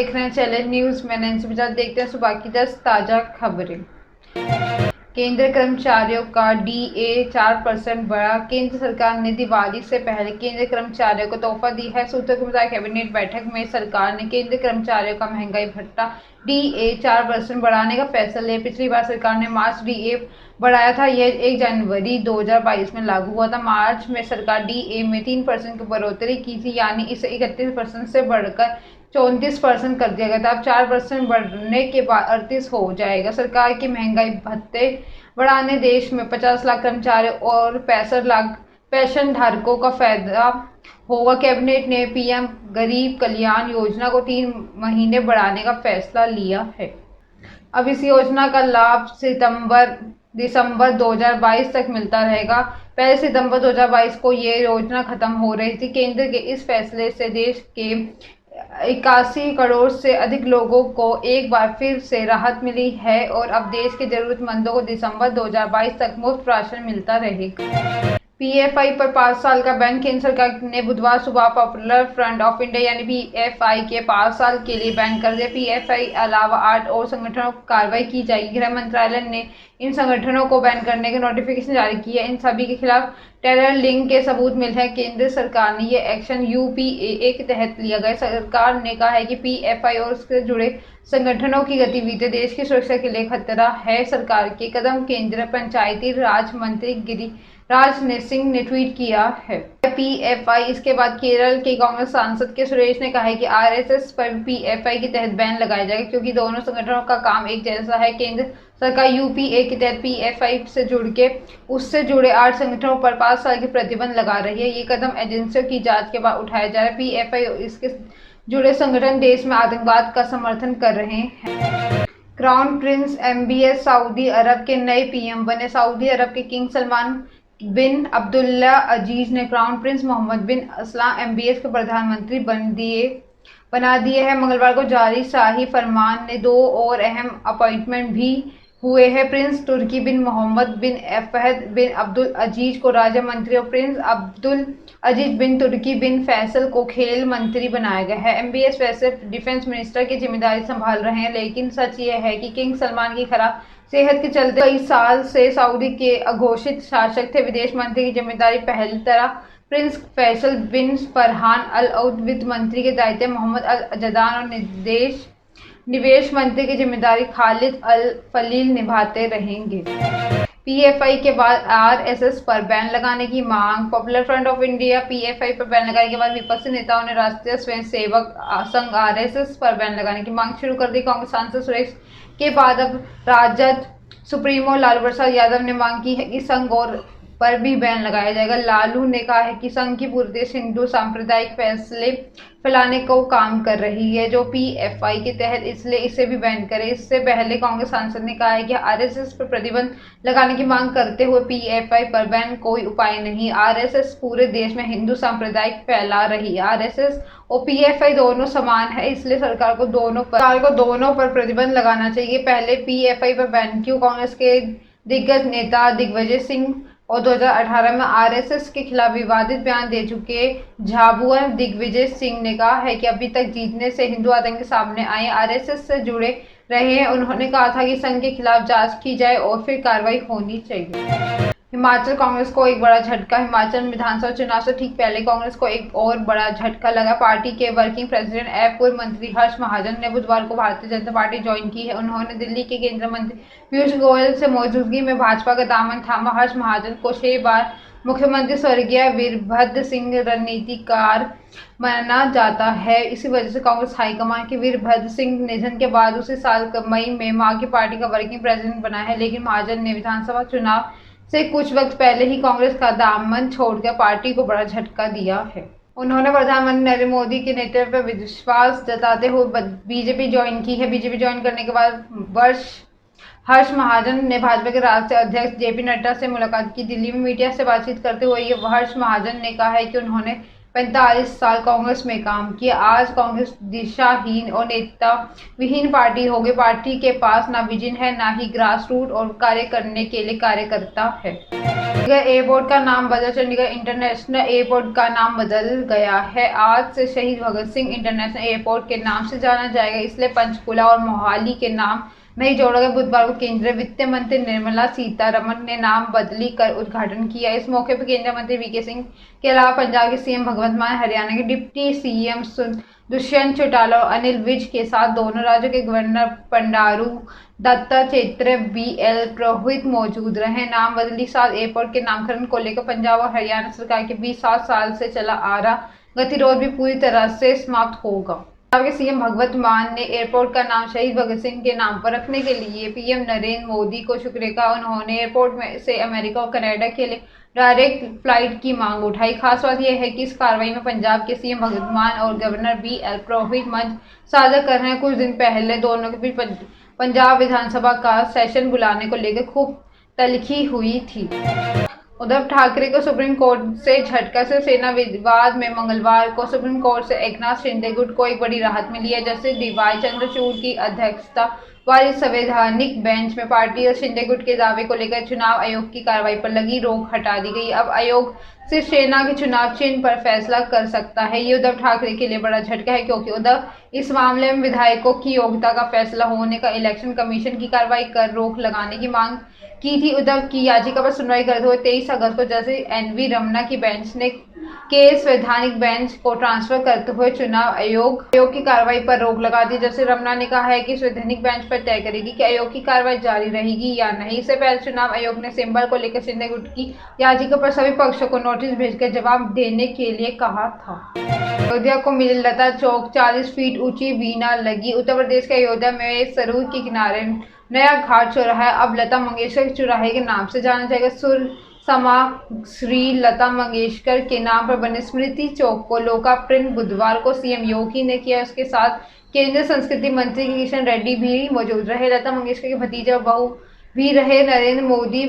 देख रहे हैं चैलेंज न्यूज। मैं नैन्सी बजाज। देखते हैं सुबह की 10 ताजा खबरें। केंद्र कर्मचारियों का डीए 4% बढ़ा। केंद्र सरकार ने दिवाली से पहले केंद्र कर्मचारियों को तोहफा दी है। सूत्रों के मुताबिक कैबिनेट बैठक में सरकार ने केंद्र कर्मचारियों का महंगाई भत्ता डीए 4% बढ़ाने का फैसला लिया। पिछली बार सरकार ने मार्च डीए बढ़ाया था। यह 1 जनवरी 2022 में लागू हुआ था। मार्च में सरकार डीए में 3% की बढ़ोतरी की थी, यानी इसे 31% से बढ़कर 34% कर दिया गया था। अब 4% बढ़ने के बाद 38 हो जाएगा। सरकार की महंगाई भत्ते बढ़ाने देश में 50 लाख कर्मचारियों और 65 लाख पेंशन धारकों का फायदा होगा। कैबिनेट ने पीएम गरीब कल्याण योजना को 3 महीने बढ़ाने का फैसला लिया है। अब इस योजना का लाभ दिसंबर 2022 तक मिलता रहेगा। पहले सितंबर 2022 को ये योजना खत्म हो रही थी। केंद्र के इस फैसले से देश के 81 करोड़ से अधिक लोगों को एक बार फिर से राहत मिली है और अब देश के जरूरतमंदों को दिसंबर 2022 तक मुफ्त राशन मिलता रहेगा। पीएफआई पर 5 साल का बैन। केंद्र सरकार ने बुधवार सुबह पॉपुलर फ्रंट ऑफ इंडिया यानी पीएफआई के 5 साल के लिए बैन कर दिया। पीएफआई अलावा 8 और संगठनों पर कार्रवाई की जाएगी। गृह मंत्रालय ने इन संगठनों को बैन करने के नोटिफिकेशन जारी किया। इन सभी के खिलाफ टेरर लिंक के सबूत मिले हैं। केंद्र सरकार ने यह एक्शन यूपीएए के तहत लिया गया। सरकार ने कहा है कि पीएफआई और उससे जुड़े संगठनों की गतिविधियां देश की सुरक्षा के लिए खतरा है। सरकार के कदम केंद्रीय पंचायती राज मंत्री गिरिराज सिंह ने ट्वीट किया है। पीएफआई। इसके बाद केरल के कांग्रेस सांसद के सुरेश ने कहा है कि आरएसएस पर पीएफआई के तहत बैन लगाया जाएगा, क्योंकि दोनों संगठनों का काम एक जैसा है। केंद्र सरकार यूपीए के तहत पीएफआई से उससे जुड़े 8 संगठनों पर 5 साल की प्रतिबंध लगा रही है। ये कदम एजेंसियों की जांच के बाद उठाया जा रहा है। पीएफआई और इसके जुड़े संगठन देश में आतंकवाद का समर्थन कर रहे हैं। क्राउन प्रिंस एमबीएस सऊदी अरब के नए पीएम बने। सऊदी अरब के किंग सलमान बिन अब्दुल्ला अजीज ने क्राउन प्रिंस मोहम्मद बिन सलमान एमबीएस को प्रधानमंत्री बना दिए हैं। मंगलवार को जारी शाही फरमान ने 2 और अहम अपॉइंटमेंट भी हुए हैं। प्रिंस तुर्की बिन मोहम्मद बिन फहद बिन अब्दुल अजीज को राज्य मंत्री और प्रिंस अब्दुल अजीज बिन तुर्की बिन फैसल को खेल मंत्री बनाया गया है। एमबीएस वैसे डिफेंस मिनिस्टर की जिम्मेदारी संभाल रहे हैं, लेकिन सच ये है कि किंग सलमान की खराब सेहत के चलते कई साल से सऊदी के अघोषित शासक थे। विदेश मंत्री की जिम्मेदारी पहली तरह प्रिंस फैसल बिन फरहान अल सऊद, वित्त मंत्री के दायित्व मोहम्मद अल जदान और निवेश मंत्री की जिम्मेदारी खालिद अल फलील निभाते रहेंगे। पीएफआई के बाद आरएसएस पर बैन लगाने की मांग। Popular front of India PFI पर बैन लगाने के बाद विपक्षी नेताओं ने राष्ट्रीय स्वयंसेवक संघ आरएसएस पर बैन लगाने की मांग शुरू कर दी। कांग्रेस सांसद सुरेश के बाद अब राजद सुप्रीमो लालू प्रसाद यादव ने मांग की है कि संघ और पर भी बैन लगाया जाएगा। लालू ने कहा है कि संघ की पूरे देश हिंदू सांप्रदायिक फैसले फैलाने को काम कर रही है जो पीएफआई के तहत, इसलिए इसे भी बैन करे। इससे पहले कांग्रेस सांसद ने कहा है कि आरएसएस पर प्रतिबंध लगाने की मांग करते हुए पीएफआई पर बैन कोई उपाय नहीं। आरएसएस पूरे देश में हिंदू सांप्रदायिक फैला रही है। आरएसएस और पीएफआई दोनों समान है, इसलिए सरकार को दोनों पर प्रतिबंध लगाना चाहिए। पहले पीएफआई पर बैन क्यों? कांग्रेस के दिग्गज नेता दिग्विजय सिंह और 2018 में आरएसएस के खिलाफ विवादित बयान दे चुके झाबुआ दिग्विजय सिंह ने कहा है कि अभी तक जीतने से हिंदू आतंकी सामने आए आरएसएस से जुड़े रहे हैं। उन्होंने कहा था कि संघ के खिलाफ जांच की जाए और फिर कार्रवाई होनी चाहिए। हिमाचल कांग्रेस को एक बड़ा झटका। हिमाचल विधानसभा चुनाव से ठीक पहले कांग्रेस को एक और बड़ा झटका लगा। पार्टी के वर्किंग प्रेसिडेंट एवं पूर्व मंत्री हर्ष महाजन ने बुधवार को भारतीय जनता पार्टी ज्वाइन की है। उन्होंने दिल्ली के केंद्रीय मंत्री पीयूष गोयल से मौजूदगी में भाजपा का दामन थामा। हर्ष महाजन को 6 बार मुख्यमंत्री स्वर्गीय वीरभद्र सिंह रणनीतिकार माना जाता है। इसी वजह से कांग्रेस हाईकमान के वीरभद्र सिंह निधन के बाद उसी साल मई में मां की पार्टी का वर्किंग प्रेसिडेंट बना है। लेकिन महाजन ने विधानसभा चुनाव से कुछ वक्त पहले ही कांग्रेस का दामन छोड़कर पार्टी को बड़ा झटका दिया है। उन्होंने प्रधानमंत्री नरेंद्र मोदी के नेतृत्व पर विश्वास जताते हुए बीजेपी ज्वाइन की है। बीजेपी ज्वाइन करने के बाद हर्ष महाजन ने भाजपा के राष्ट्रीय अध्यक्ष जेपी नड्डा से मुलाकात की। दिल्ली में मीडिया से बातचीत करते हुए हर्ष महाजन ने कहा है कि उन्होंने 45 साल कांग्रेस में काम किया। आज कांग्रेस दिशाहीन और नेता विहीन पार्टी हो गई। पार्टी के पास ना विजन है, ना ही ग्रास रूट और कार्य करने के लिए कार्यकर्ता है। चंडीगढ़ एयरपोर्ट का नाम बदल चंडीगढ़ इंटरनेशनल एयरपोर्ट का नाम बदल गया है। आज से शहीद भगत सिंह इंटरनेशनल एयरपोर्ट के नाम से जाना जाएगा, इसलिए पंचकुला और मोहाली के नाम नहीं जोड़ा गया। बुधवार को केंद्रीय वित्त मंत्री निर्मला सीतारमण ने नाम बदली कर उद्घाटन किया। इस मौके पर केंद्रीय मंत्री वीके सिंह के अलावा पंजाब के सीएम भगवंत मान, हरियाणा के डिप्टी सीएम दुष्यंत चौटाला और अनिल विज के साथ दोनों राज्यों के गवर्नर बंडारू दत्तात्रेय BL पुरोहित मौजूद रहे। नाम बदली साथ एयरपोर्ट के नामकरण को लेकर पंजाब और हरियाणा सरकार के बीच 7 साल से चला आ रहा गतिरोध भी पूरी तरह से समाप्त होगा। पंजाब के सीएम भगवंत मान ने एयरपोर्ट का नाम शहीद भगत सिंह के नाम पर रखने के लिए पीएम नरेंद्र मोदी को शुक्रिया कहा। उन्होंने एयरपोर्ट में से अमेरिका और कनाडा के लिए डायरेक्ट फ्लाइट की मांग उठाई। खास बात यह है कि इस कार्रवाई में पंजाब के सीएम भगवंत मान और गवर्नर BL पुरोहित मंच साझा कर रहे हैं। कुछ दिन पहले दोनों के बीच पंजाब विधानसभा का सेशन बुलाने को लेकर खूब तल्खी हुई थी। उद्धव ठाकरे को सुप्रीम कोर्ट से झटका। शिवसेना विवाद में मंगलवार को सुप्रीम कोर्ट से एकनाथ शिंदे गुट को एक बड़ी राहत मिली है। जस्टिस DY चंद्रचूड़ की अध्यक्षता वाली संवैधानिक बेंच में पार्टी और शिंदे गुट के दावे को लेकर चुनाव आयोग की कार्रवाई पर लगी रोक हटा दी गई। अब आयोग सिर्फ सेना के चुनाव चिन्ह पर फैसला कर सकता है। ये उद्धव ठाकरे के लिए बड़ा झटका है, क्योंकि उद्धव इस मामले में विधायकों की योग्यता का फैसला होने का इलेक्शन कमीशन की कार्रवाई कर रोक लगाने की मांग की थी। उद्धव की याचिका पर सुनवाई करते हुए 23 अगस्त को जस्टिस NV रमन्ना की बेंच ने केस संवैधानिक बेंच को ट्रांसफर करते हुए चुनाव आयोग की कार्रवाई पर रोक लगा दी। जस्टिस रमन्ना ने कहा है कि संवैधानिक बेंच पर तय करेगी कि आयोग की कार्रवाई जारी रहेगी या नहीं। इससे पहले चुनाव आयोग ने सिंबल को लेकर शिंदे गुट की याचिका पर सभी पक्षों को नोटिस भेजकर जवाब देने के लिए कहा था। अयोध्या को मिली लता चौक, 40 फीट ऊंची वीणा लगी। उत्तर प्रदेश के अयोध्या में सरूर के किनारे नया घाट चौराहा अब लता मंगेशकर चौराहे के नाम से जाना जाएगा। सुर समा श्री लता मंगेशकर के नाम पर बने स्मृति चौक को लोकार्पण बुधवार को सीएम योगी ने किया। उसके साथ केंद्रीय संस्कृति मंत्री किशन रेड्डी भी मौजूद रहे। लता मंगेशकर के भतीजे और बहू भी रहे। नरेंद्र मोदी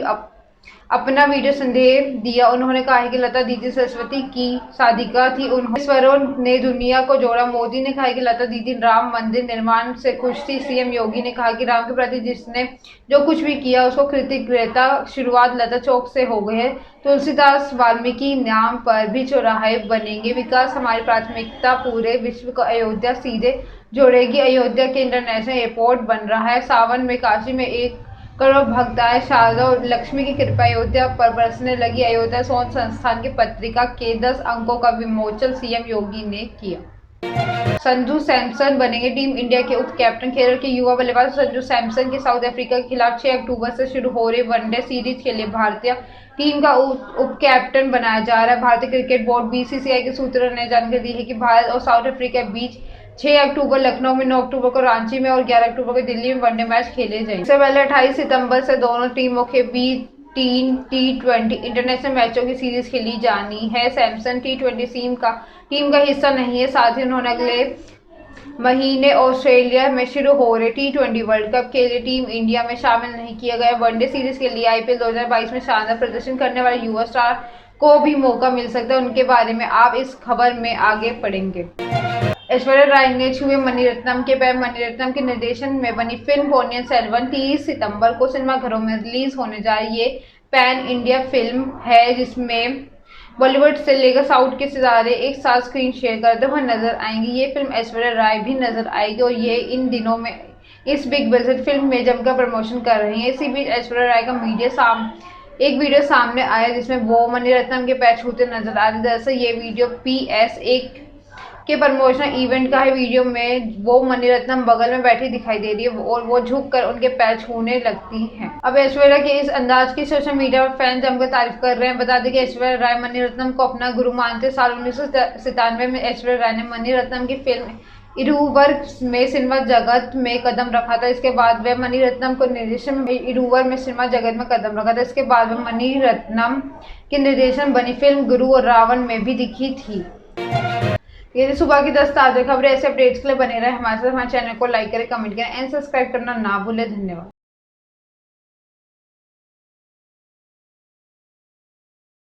अपना वीडियो संदेश दिया। उन्होंने कहा है कि लता दीदी सरस्वती की साधिका थी। उन्होंने स्वरों ने दुनिया को जोड़ा। मोदी ने कहा कि लता दीदी राम मंदिर निर्माण से खुश थी। सीएम योगी ने कहा कि राम के प्रति जिसने जो कुछ भी किया उसको कृतज्ञता। शुरुआत लता चौक से हो गई है। तुलसीदास वाल्मीकि नाम पर भी चौराहे बनेंगे। विकास हमारी प्राथमिकता, पूरे विश्व को अयोध्या सीधे जोड़ेगी। अयोध्या के इंटरनेशनल एयरपोर्ट बन रहा है। सावन में काशी में 1 करोड़ भक्त आए। शारदा और लक्ष्मी की कृपा अयोध्या पर बरसने लगी। अयोध्या सोच संस्थान की पत्रिका के 10 अंकों का विमोचन सीएम योगी ने किया। संजू सैमसन बनेंगे टीम इंडिया के उप कैप्टन। केरल के युवा बल्लेबाज संजू सैमसन के साउथ अफ्रीका के खिलाफ 6 अक्टूबर से शुरू हो रहे वनडे सीरीज के लिए भारतीय टीम का उप कैप्टन बनाया जा रहा है। भारतीय क्रिकेट बोर्ड BCCI के सूत्रों ने जानकारी दी है कि भारत और साउथ अफ्रीका के बीच 6 अक्टूबर लखनऊ में, 9 अक्टूबर को रांची में और 11 अक्टूबर को दिल्ली में वनडे मैच खेले जाएंगे। इससे पहले 28 सितंबर से दोनों टीमों के बीच 3 T20 इंटरनेशनल मैचों की सीरीज खेली जानी है। सैमसन T20 टीम का हिस्सा नहीं है। साथ ही उन्होंने अगले महीने ऑस्ट्रेलिया में शुरू हो रहे T20 वर्ल्ड कप के लिए टीम इंडिया में शामिल नहीं किया गया। वनडे सीरीज के लिए IPL 2022 में शानदार प्रदर्शन करने वाले युवा स्टार को भी मौका मिल सकता है। उनके बारे में आप इस खबर में आगे पढ़ेंगे। ऐश्वर्या राय ने छुए मणिरत्नम के पैर। मणिरत्नम के निर्देशन में बनी फिल्म पोन्नियन सेल्वन 30 सितंबर को सिनेमाघरों में रिलीज होने जा रही है। ये पैन इंडिया फिल्म है जिसमें बॉलीवुड से लेकर साउथ के सितारे एक साथ स्क्रीन शेयर करते हुए नजर आएंगे। ये फिल्म ऐश्वर्या राय भी नजर आएगी और ये इन दिनों में इस बिग बजट फिल्म में जमकर प्रमोशन कर रही है। इसी बीच ऐश्वर्या राय का एक वीडियो सामने आया जिसमें वो मणिरत्नम के पैर छूते नजर आ रहे। दरअसल ये वीडियो PS1 के प्रमोशनल इवेंट का है। वीडियो में वो मणिरत्नम बगल में बैठी दिखाई दे रही है और वो झुककर उनके पैर छूने लगती हैं। अब ऐश्वर्या के इस अंदाज की सोशल मीडिया पर फैन जमकर तारीफ कर रहे हैं। बता दें कि ऐश्वर्या राय मणिरत्नम को अपना गुरु मानते। साल 1997 में ऐश्वर्या राय ने मणिरत्नम की फिल्म इरुवर में सिनेमा जगत में कदम रखा था। इसके बाद वह मणिरत्नम को निर्देशन में इरुवर में सिनेमा जगत में कदम रखा था। इसके बाद वह मणिरत्नम के निर्देशन बनी फिल्म गुरु और रावण में भी दिखी थी। ये सुबह की 10 ताज़ा खबरें। ऐसे अपडेट्स के लिए बने रहे हमारे साथ। हमारे चैनल को लाइक करें, कमेंट करें एंड सब्सक्राइब करना ना भूलें। धन्यवाद।